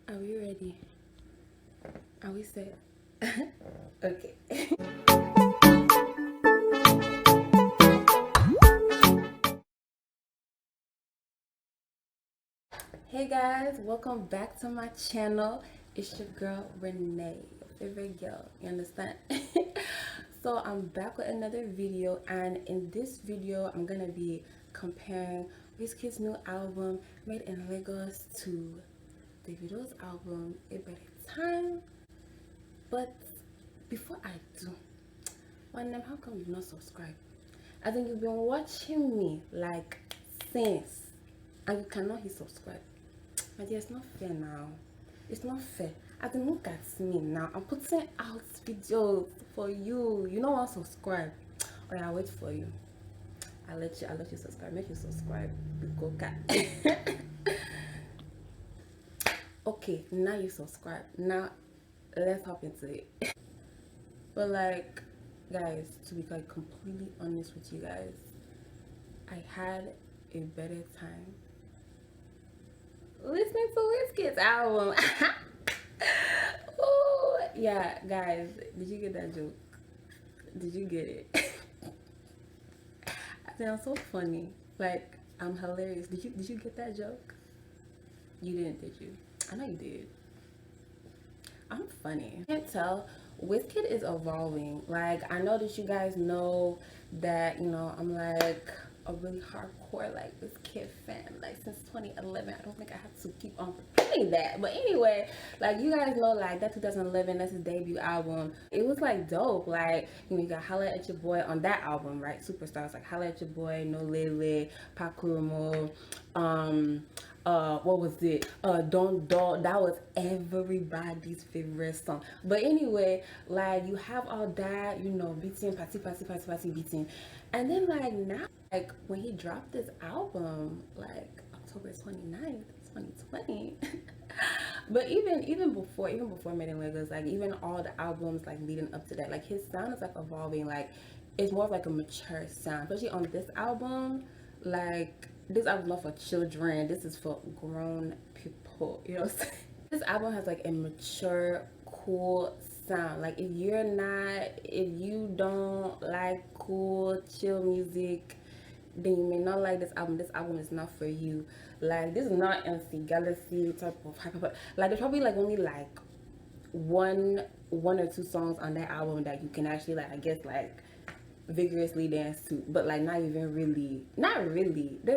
Are we ready? Are we set? Okay. Hey guys, welcome back to my channel. It's your girl Renee, your favorite girl. You understand? So I'm back with another video, and in this video, I'm gonna be comparing Wizkid's new album, Made in Lagos, to DAVIDO's album, A Better Time. But before I do, one name, how come you've not subscribed? I think you've been watching me like since, and you cannot hit subscribe. My dear, it's not fair now. It's not fair. I think look at me now. I'm putting out videos for you. You don't want to subscribe. Oh yeah, I'll wait for you. I'll let you subscribe. Make you subscribe. Go cat. Okay, now you subscribe. Now let's hop into it. But like, guys, to be like completely honest with you guys, I had a better time listening to Wizkid's album. Oh yeah, guys, did you get that joke? Did you get it? I think I'm so funny. Like, I'm hilarious. Did you get that joke? You didn't, did you? I know you did. I'm funny. I can't tell. Wizkid is evolving. Like, I know that you guys know that, I'm like a really hardcore like Wizkid fan, like since 2011. I don't think I have to keep on repeating that. But anyway, like you guys know, like that 2011, that's his debut album. It was like dope. Like, you got Holla at Your Boy on that album, right? Superstars, like Holla at Your Boy, No Lele, Pakurumo, what was it? Don't that was everybody's favorite song. But anyway, like you have all that, beating, party beating. And then like now, like when he dropped this album, like October 29th, 2020. But even before Made in Lagos, like even all the albums like leading up to that, like his sound is like evolving, like it's more of like a mature sound, especially on this album. Like this album's not for children, this is for grown people, you know what I'm saying? This album has like a mature, cool sound. Like if you don't like cool chill music, then you may not like this album. This album is not for you. Like this is not MC Galaxy type of hyper. Like there's probably like only like one or two songs on that album that you can actually like, I guess, like vigorously dance to, but like not really, there's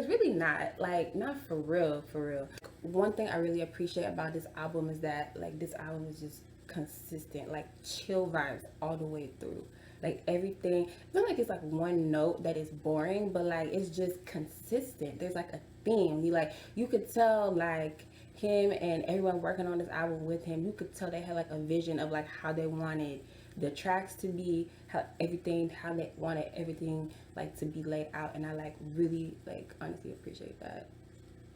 really not for real. One thing I really appreciate about this album is that like this album is just consistent, like chill vibes all the way through. Like everything, it's not like it's like one note that is boring, but like it's just consistent. There's like a theme. You could tell like him and everyone working on this album with him, you could tell they had like a vision of like how they wanted the tracks to be, how they wanted everything like to be laid out. And I like really like honestly appreciate that,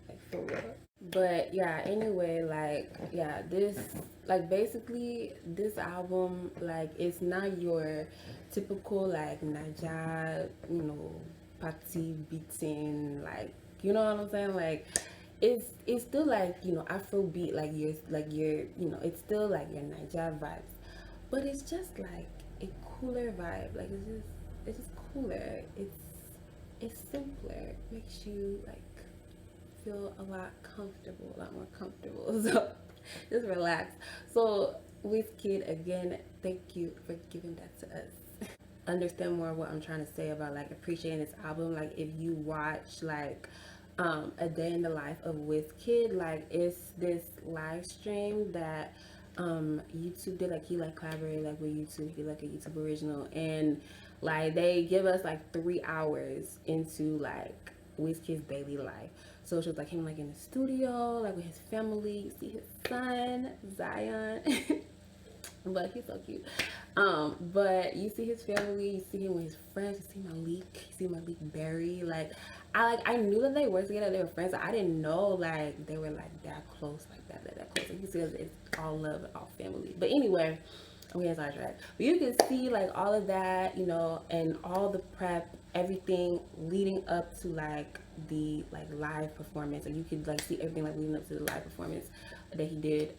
like for real. But yeah, anyway, like yeah, this like basically this album, like it's not your typical like Naija, party beating, like what I'm saying, like it's still like Afrobeat, it's still like your Naija vibes, but it's just like a cooler vibe. Like it's just cooler. It's simpler. It makes you like feel a lot more comfortable. So just relax. So Wizkid, again, thank you for giving that to us. Understand more what I'm trying to say about like appreciating this album. Like if you watch like a day in the life of Wizkid, like it's this live stream that YouTube did. Like he like collaborated like with YouTube. He like a YouTube original, and like they give us like 3 hours into like Wizkid's daily life. So it's just like him like in the studio, like with his family. You see his son Zion. But he's so cute. But you see his family, you see him with his friends, you see Malik Berry. Like I knew that they were together, they were friends. I didn't know like they were like that close, like that close. Like you see it's all love, all family. But anyway, we had sidetracked. But you can see like all of that, and all the prep, everything leading up to like the like live performance, and you could like see everything like leading up to the live performance that he did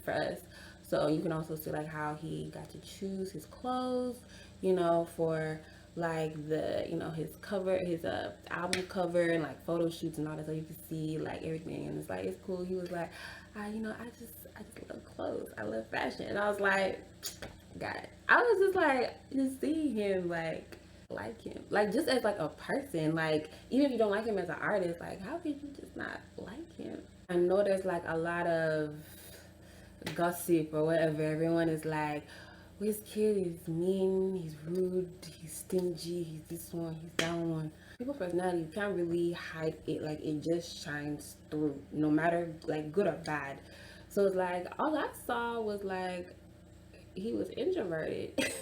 for us. So you can also see like how he got to choose his clothes, you know, for like the, you know, his cover, his album cover, and like photo shoots and all that. So you can see like everything, and it's like it's cool. He was like, you know, I just love clothes, I love fashion, and I was like, God, I was just like, just seeing him like him, like just as like a person, like even if you don't like him as an artist, like how could you just not like him? I know there's like a lot of gossip or whatever. Everyone is like, Wizkid is mean, he's rude, he's stingy, he's this one, he's that one. People's personality, you can't really hide it. Like it just shines through, no matter like good or bad. So it's like all I saw was like he was introverted.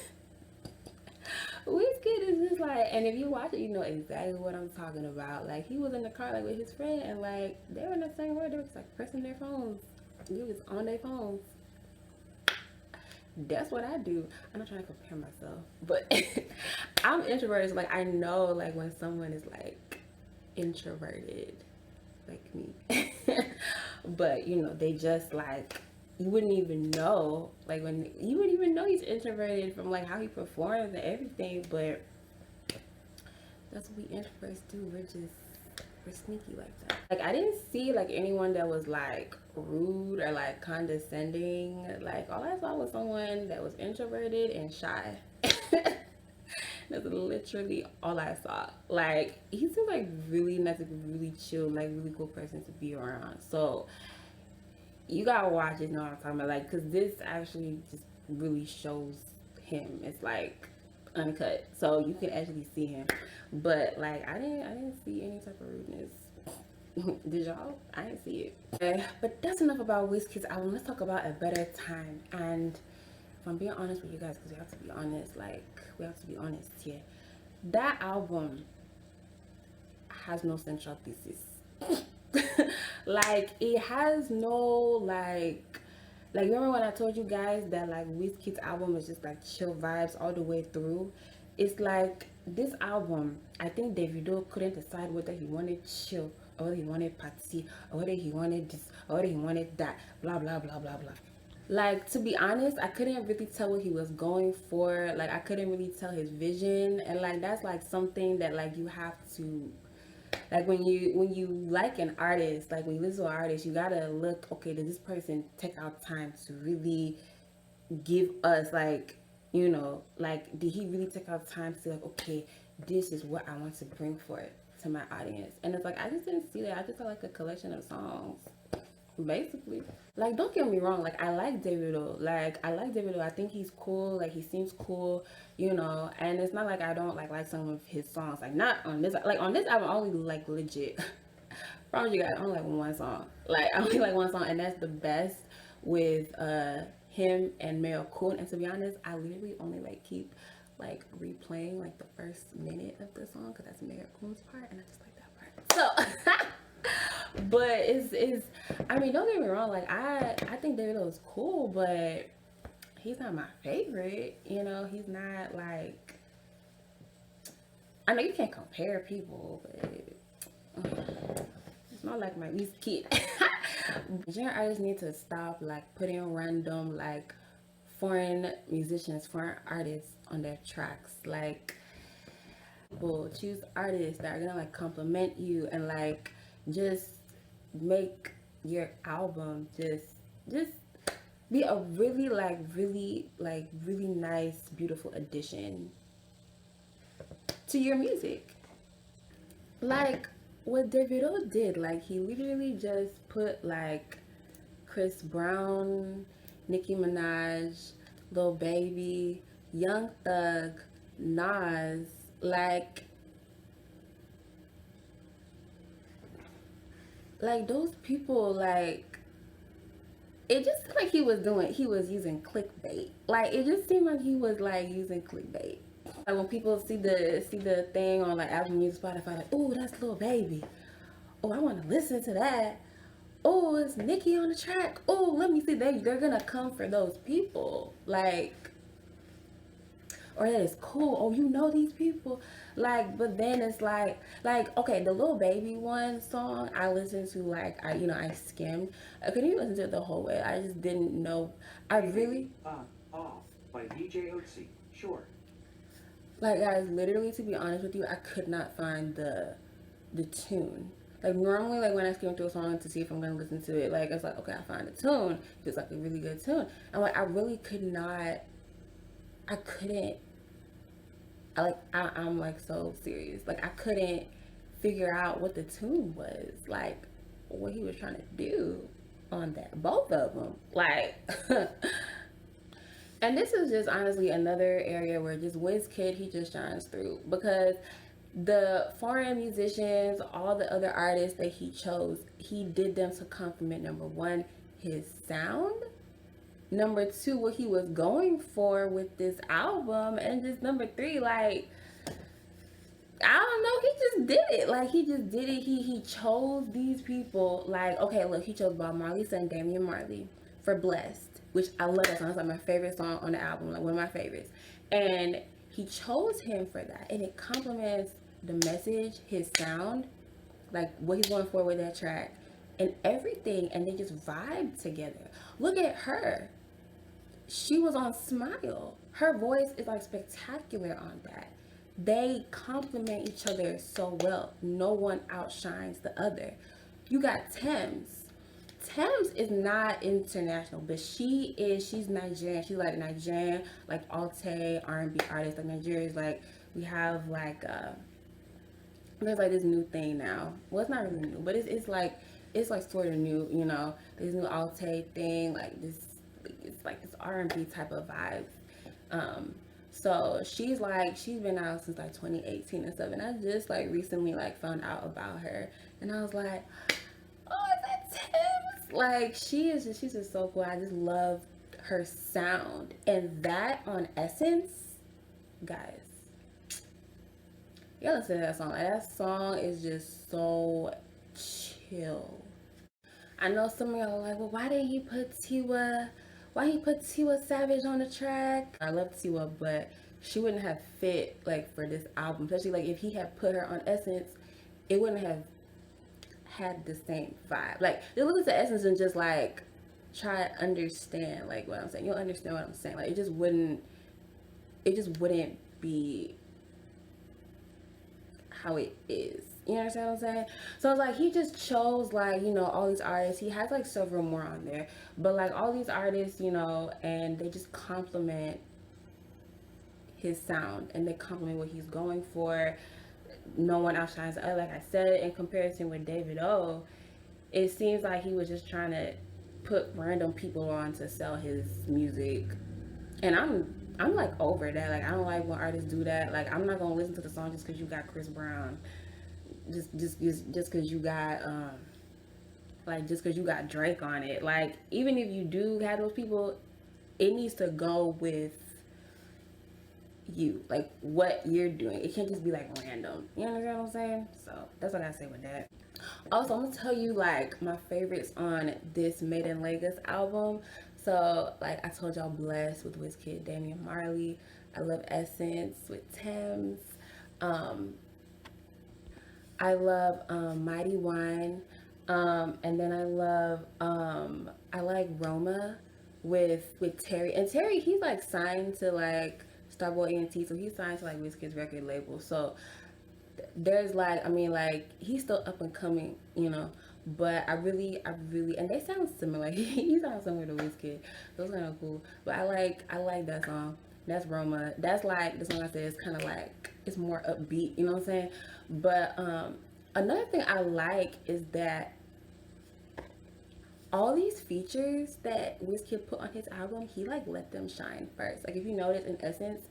Wizkid is just like, and if you watch it, you know exactly what I'm talking about. Like he was in the car like with his friend, and like they were in the same room. They were just like pressing their phones. He was on their phones. That's what I do. I'm not trying to compare myself, but I'm introverted. So like I know like when someone is like introverted, like me, but you know they just like you wouldn't even know like when you wouldn't even know he's introverted from like how he performs and everything. But that's what we introverts do. We're sneaky like that. Like I didn't see like anyone that was like rude or like condescending. Like all I saw was someone that was introverted and shy. That's literally all I saw. Like he seems like really nice, like really chill, like really cool person to be around. So you gotta watch it, know what I'm talking about. Like, cause this actually just really shows him. It's like uncut, so you can actually see him. But like, I didn't see any type of rudeness. Did y'all? I didn't see it. Okay, but that's enough about Wizkid's album. Let's talk about A Better Time. And if I'm being honest with you guys, because we have to be honest, like we have to be honest here. That album has no central thesis. Like it has no like remember when I told you guys that like Wizkid's album is just like chill vibes all the way through. It's like this album, I think Davido couldn't decide whether he wanted chill or whether he wanted party or whether he wanted this or whether he wanted that, blah blah blah blah blah. Like to be honest, I couldn't really tell what he was going for. Like I couldn't really tell his vision, and like that's like something that like you have to like when you like an artist, like when you listen to an artist, you gotta look, okay, did this person take out time to really give us like, you know, like did he really take out time to like, okay, this is what I want to bring forth to my audience? And it's like I just didn't see that. I just saw like a collection of songs basically. Like don't get me wrong, like I like Davido, I think he's cool, like he seems cool, you know, and it's not like I don't like some of his songs, like not on this, like on this album I only like legit promise you guys I only like one song, like I only like one song, and that's The Best with him and Mel Kun. And to be honest, I literally only like keep like replaying like the first minute of the song because that's Mel Kun's part, and I just like that part. So but it's I mean don't get me wrong, like I think Davido is cool, but he's not my favorite, you know. He's not like, I know you can't compare people, but it's not like my Wizkid. Nigerian artists need to stop like putting random like foreign musicians, foreign artists on their tracks. Like people choose artists that are gonna like compliment you and like just make your album just be a really nice beautiful addition to your music. Like what Davido did, like he literally just put like Chris Brown, Nicki Minaj, Lil Baby, Young Thug, Nas, like those people, like it just seemed like he was using clickbait. Like it just seemed like he was like using clickbait. Like when people see the thing on like Apple Music, Spotify, like, oh, that's Lil Baby. Oh, I want to listen to that. Oh, it's Nicki on the track. Oh, let me see. They're gonna come for those people. Like, or that is cool. Oh, you know these people, like. But then it's like okay, the Little Baby one song I listened to, like I skimmed. I couldn't even listen to it the whole way. I just didn't know. I really Off by DJ Oatsy. Sure. like, guys. Literally, to be honest with you, I could not find the tune. Like normally, like when I skim through a song to see if I'm gonna listen to it, like it's like okay, I find a tune. It's like a really good tune. And like I really could not. I couldn't. I'm like so serious. Like I couldn't figure out what the tune was. Like what he was trying to do on that. Both of them. Like. And this is just honestly another area where just Wizkid, he just shines through because the foreign musicians, all the other artists that he chose, he did them to complement number one, his sound, number two, what he was going for with this album, and just number three, like I don't know, he just did it. Like he just did it. He chose these people. Like okay, look, he chose Bob Marley's son, Damian Marley, for Blessed, which I love that song. It's like my favorite song on the album, like one of my favorites. And he chose him for that, and it complements the message, his sound, like what he's going for with that track, and everything. And they just vibe together. Look at her. She was on Smile. Her voice is like spectacular on that. They complement each other so well. No one outshines the other. You got Thames. Thames is not international, but she's Nigerian. She's like Nigerian, like Alte R&B artist. Like Nigeria is like, we have like there's like this new thing now. Well, it's not really new, but it's like sort of new, this new Alte thing, like this, it's like this R&B type of vibe. Um, so she's been out since like 2018 and stuff, and I just like recently like found out about her, and I was like, oh, is that Tim? Like she's just so cool. I just love her sound, and that on Essence, guys. You listen to that song. Like, that song is just so chill. I know some of y'all are like, well, why did he put Tiwa? Why he put Tiwa Savage on the track? I love Tiwa, but she wouldn't have fit like for this album. Especially like if he had put her on Essence, it wouldn't have had the same vibe. Like just listen to Essence and just like try to understand like what I'm saying. You'll understand what I'm saying. Like it just wouldn't be how it is. You understand what I'm saying? So it's like he just chose like, all these artists. He has like several more on there. But like all these artists, and they just complement his sound and they complement what he's going for. No one outshines the other. Like I said, in comparison with DAVIDO, it seems like he was just trying to put random people on to sell his music. And I'm like over that. Like I don't like when artists do that. Like I'm not gonna listen to the song just because you got Chris Brown, just because you got like just because you got Drake on it. Like even if you do have those people, it needs to go with you, like what you're doing. It can't just be like random. You understand what I'm saying? So that's what I say with that. Also, I'm gonna tell you like my favorites on this Made in Lagos album. So like I told y'all, Blessed with Wizkid, Damian Marley. I love Essence with Thames. Um, I love Mighty Wine. And then I like Roma with Terry. And Terry, he's like signed to like Starboy ENT, so he's signed to like Wizkid's record label. So there's like, I mean, like he's still up and coming, But I really, and they sound similar. He sounds similar to Wizkid. Those kind of cool. But I like that song. That's Roma. That's like the song I said. It's kind of like it's more upbeat. You know what I'm saying? But another thing I like is that all these features that Wizkid put on his album, he like let them shine first. Like if you notice in Essence,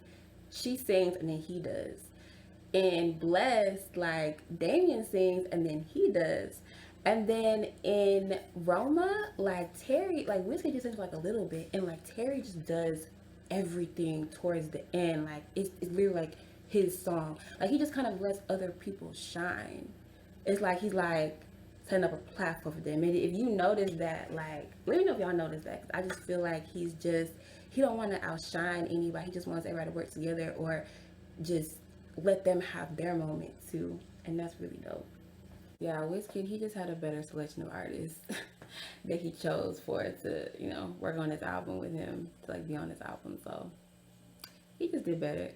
she sings and then he does. In Blessed, like Damien sings and then he does. And then in Roma, like Terry, like Wizkid just sings like a little bit, and like Terry just does everything towards the end. Like it's really like his song. Like he just kind of lets other people shine. It's like he's like, setting up a platform for them. And if you notice that, like, let me know if y'all notice that. 'Cause I just feel like he don't want to outshine anybody. He just wants everybody to work together, or just let them have their moment too. And that's really dope. Yeah, Wizkid, he just had a better selection of artists that he chose for it to, work on his album with him, to like be on his album. So he just did better.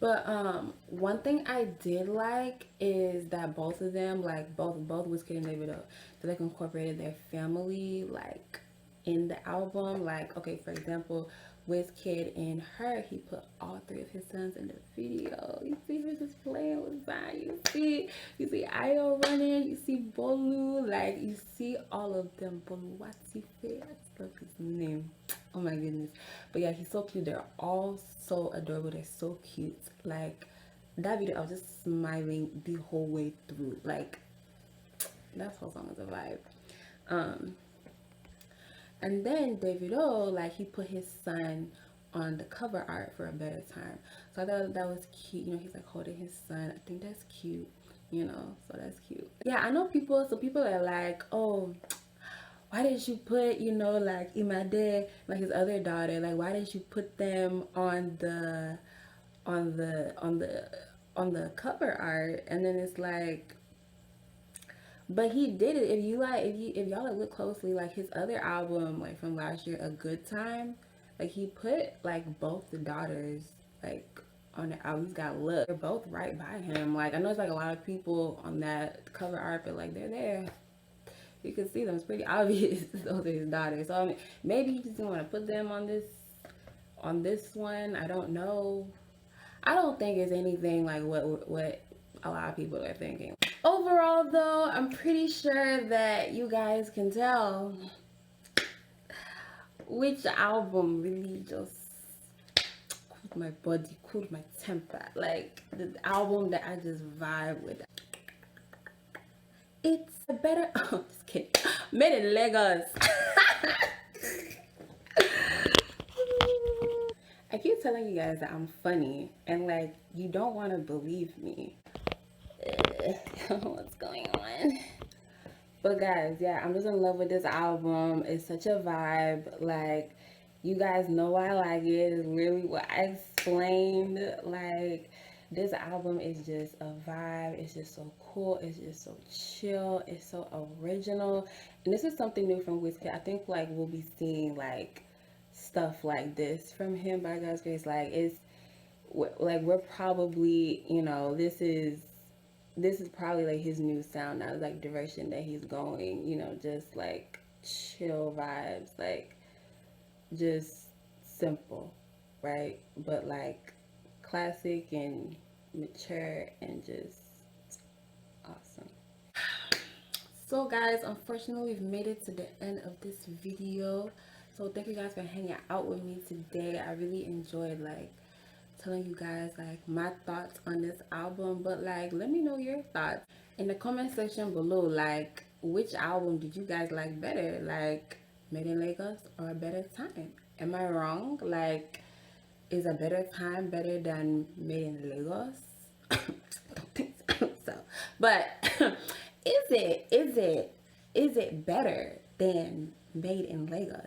But one thing I did like is that both of them, like both Wizkid and DAVIDO, they like incorporated their family like in the album. Like, okay, for example, Wizkid and her, he put all three of his sons in the video. You see her just playing with Zion. You see Ayo running. You see Bolu. Like, you see all of them. Bolu Watife, I love his name. Oh my goodness. But yeah, he's so cute. They're all so adorable. They're so cute. Like, that video, I was just smiling the whole way through. Like, that whole song is a vibe. And then DAVIDO, like, he put his son on the cover art for A Better Time. So I thought that was cute. He's like holding his son. I think that's cute. So that's cute. Yeah, I know people are like, oh, why didn't you put, like Imade, like his other daughter, like why didn't you put them on the cover art? And then it's like, but he did it. If y'all like look closely, like his other album, like from last year, A Good Time, like he put like both the daughters like on the album. He's got look. They're both right by him. Like, I know it's like a lot of people on that cover art, but like they're there. You can see them. It's pretty obvious those are his daughters. So I mean, maybe he just didn't want to put them on this one. I don't know. I don't think it's anything like what a lot of people are thinking. Overall, though, I'm pretty sure that you guys can tell which album really just cooled my body, cooled my temper. Like, the album that I just vibe with. It's a better, oh, just kidding. Made in Lagos. I keep telling you guys that I'm funny, and like, you don't want to believe me. What's going on? But guys, yeah, I'm just in love with this album. It's such a vibe. Like, you guys know why I like it. It's really what I explained. Like, this album is just a vibe. It's just so cool. It's just so chill. It's so original. And this is something new from Wizkid. I think like we'll be seeing like stuff like this from him by God's grace. Like, we're probably, this is probably like his new sound now, like direction that he's going, just like chill vibes, like just simple, right? But like classic and mature and just awesome. So guys, unfortunately we've made it to the end of this video. So thank you guys for hanging out with me today. I really enjoyed like telling you guys like my thoughts on this album, but like let me know your thoughts in the comment section below. Like, which album did you guys like better, like Made in Lagos or A Better Time? Am I wrong? Like, is A Better Time better than Made in Lagos? Don't think so. But is it better than Made in Lagos?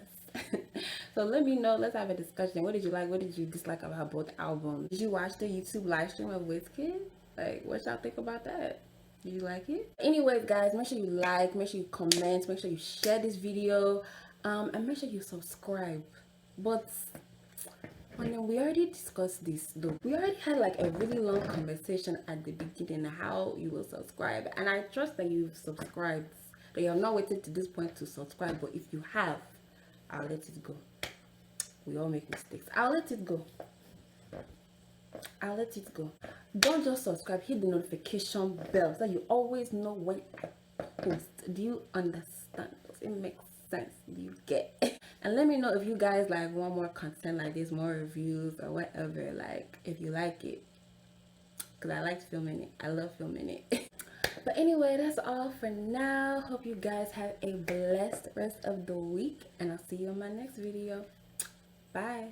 So let me know. Let's have a discussion. What did you like? What did you dislike about both albums? Did you watch the YouTube live stream of Wizkid? Like, what y'all think about that? Did you like it? Anyways, guys, make sure you like, make sure you comment, make sure you share this video, and make sure you subscribe. But we already discussed this though. We already had like a really long conversation at the beginning how you will subscribe, and I trust that you've subscribed, that you have not waited to this point to subscribe. But if you have, I'll let it go. We all make mistakes. I'll let it go. I'll let it go. Don't just subscribe, hit the notification bell so you always know when I post. Do you understand? Does it make sense? Do you get? And let me know if you guys like want more content like this, more reviews or whatever, like if you like it, because I like filming it. I love filming it. But anyway, that's all for now. Hope you guys have a blessed rest of the week, and I'll see you on my next video. Bye.